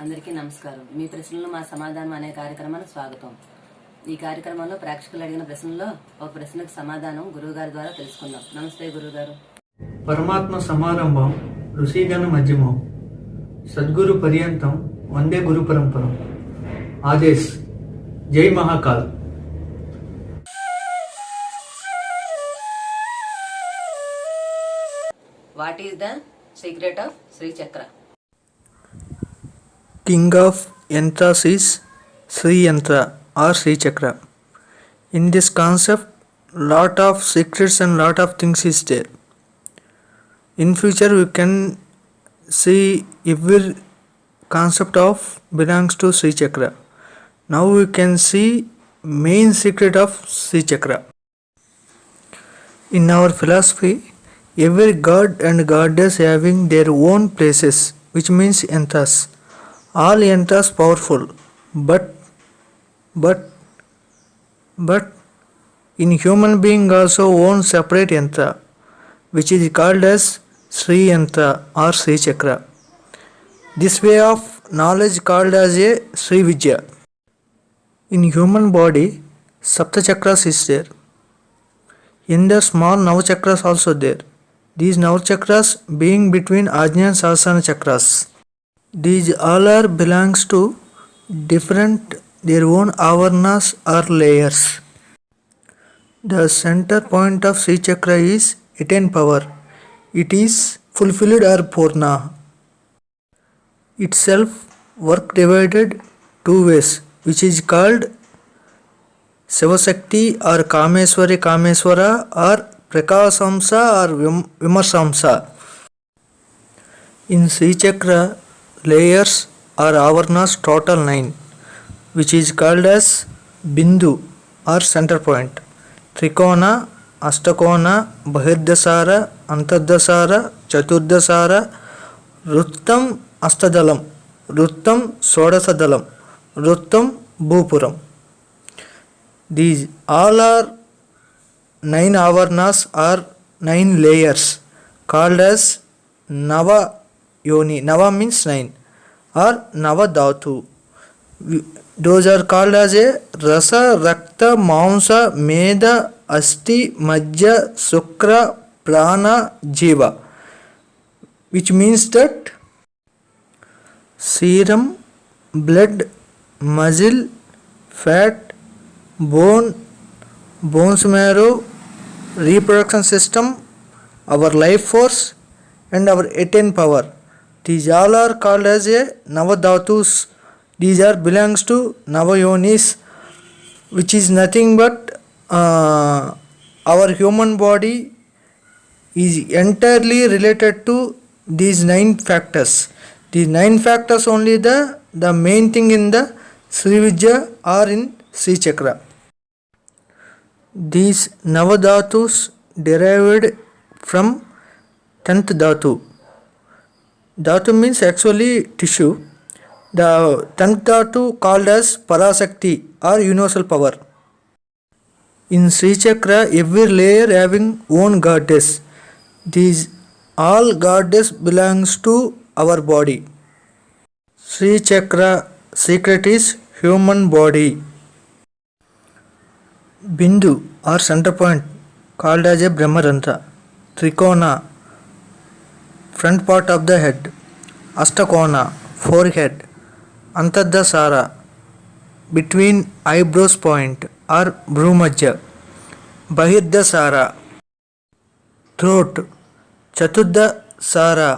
అందరికీ నమస్కారం. మీ ప్రశ్నలు మా సమాధానం అనే కార్యక్రమానికి స్వాగతం. ఈ కార్యక్రమంలో ప్రేక్షకులు అడిగిన ప్రశ్నల్లో ఒక ప్రశ్నకు సమాధానం గురువుగారి ద్వారా తెలుసుకుందాం. నమస్తే గురువుగారు. పరమాత్మ సమారంభం ఋషిగణ మధ్యమం సద్గురు పర్యంతం వందే గురు పరంపరం. ఆదేశ్. జై Mahakal. What is the secret of Shri Chakra? King of Yantras is Sri Yantra or Sri Chakra. In this concept, lot of secrets and lot of things is there. In future, we can see every concept of belongs to Sri Chakra. Now we can see main secret of Sri Chakra. In our philosophy, every god and goddess having their own places, which means yantras. All yantras powerful, but in human being also own separate yantra, which is called as Sri Yantra or Sri Chakra. This way of knowledge called as a Sri Vidya. In human body, Sapta Chakras is there. In the small Navachakras also there. These Navachakras being between Ajna and Sahasrara Chakras. These all are belongs to different their own avarnas or layers. The center point of Sri Chakra is attain power. It is fulfilled or Purna. Itself work divided two ways, which is called Sivasakti or Kameswara or Prakasamsa or Vimarsamsa. In Sri Chakra, layers or avarnas total 9, which is called as Bindu or center point. Trikona, Astakona, Bahirdasara, Antardasara, Chaturdasara, Ruttam Astadalam, Ruttam Sodasadalam, Ruttam Bhupuram. These all are 9 avarnas or 9 layers called as Nava Yoni. Nava means 9 or Nava Dhatu. Those are called as a Rasa, Rakta, Maunsa, Meda, Asti, Majja, Sukra, Prana, Jiva, which means that serum, blood, muscle, fat, bone, bones marrow, reproduction system, our life force and our attain power. These all are called as a Navadhatus. These are belongs to Navayonis, which is nothing but our human body is entirely related to these 9 factors. These 9 factors only the main thing in the Sri Vidya or in Sri Chakra. These Navadhatus derived from 10th Dhatu. Dhatu means actually tissue. The 10th Dhatu called as Parasakti or universal power. In Sri Chakra, every layer having own goddess. These all goddess belongs to our body. Sri Chakra secret is human body. Bindu or center point called as a Brahmarantra. Trikona, front part of the head. Astakona, forehead. Antardasara, between eyebrows point or Bhrumajya. Bahirdasara, throat. Chaturdasara,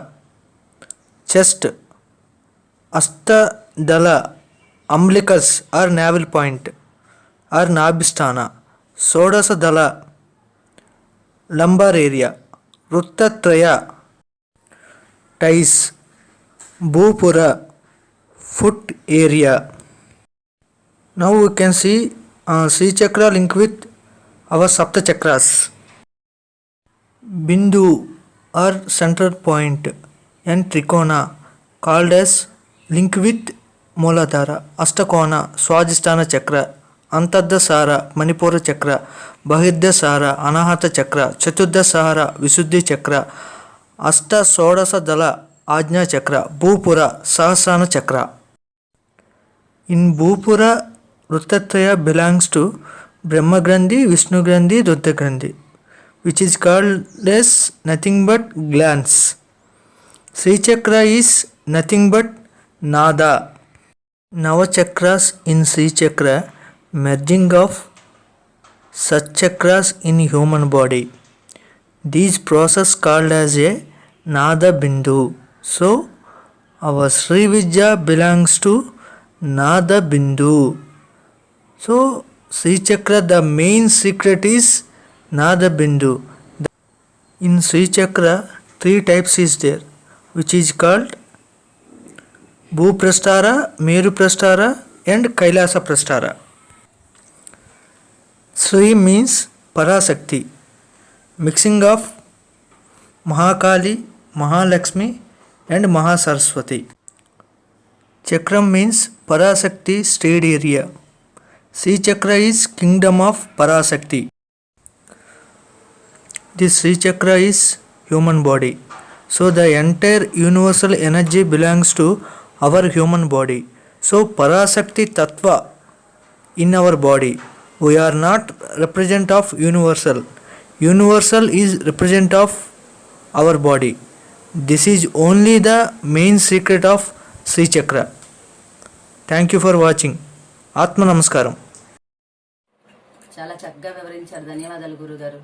chest. Astadala, umbilicus or navel point or Nabhisthana. Sodasadala, lumbar area. Ruttatraya, ties. Bhupura, foot area. Now we can see Sri Chakra linked with our Sapta Chakras. Bindu or center point and Trikona called as link with Mooladhara. Astakona, Swadhisthana Chakra. Antardhasara, Manipura Chakra. Bahirdhasara, Anahata Chakra. Chaturdhasara, Visuddhi Chakra. Asta Sodasa Dala, Ajna Chakra. Bhupura, Sahasrana Chakra. In Bhupura, Ruttatraya belongs to Brahma Grandhi, Vishnu Grandhi, Rudra Grandhi, which is called as nothing but glands. Sri Chakra is nothing but Nada. Nava chakras in Sri Chakra, merging of such chakras in human body. These process called as a Nada Bindu. So, our Sri Vidya belongs to Nada Bindu. So, Sri Chakra, the main secret is Nada Bindu. In Sri Chakra, 3 types is there, which is called Bhuprasthara, Meru Prasthara and Kailasa Prasthara. Sri means Parasakti, mixing of Mahakali, Mahalakshmi and Mahasaraswati. Chakram means Parasakti state area. Sri Chakra is kingdom of Parasakti. This Sri Chakra is human body. So the entire universal energy belongs to our human body. So Parasakti Tattva in our body. We are not represent of universal. Universal is represent of our body. This is only the main secret of Sri Chakra. Thank you for watching. Atma Namaskaram. చాలా చక్కగా వివరించారు. ధన్యవాదాలు గురుగారు.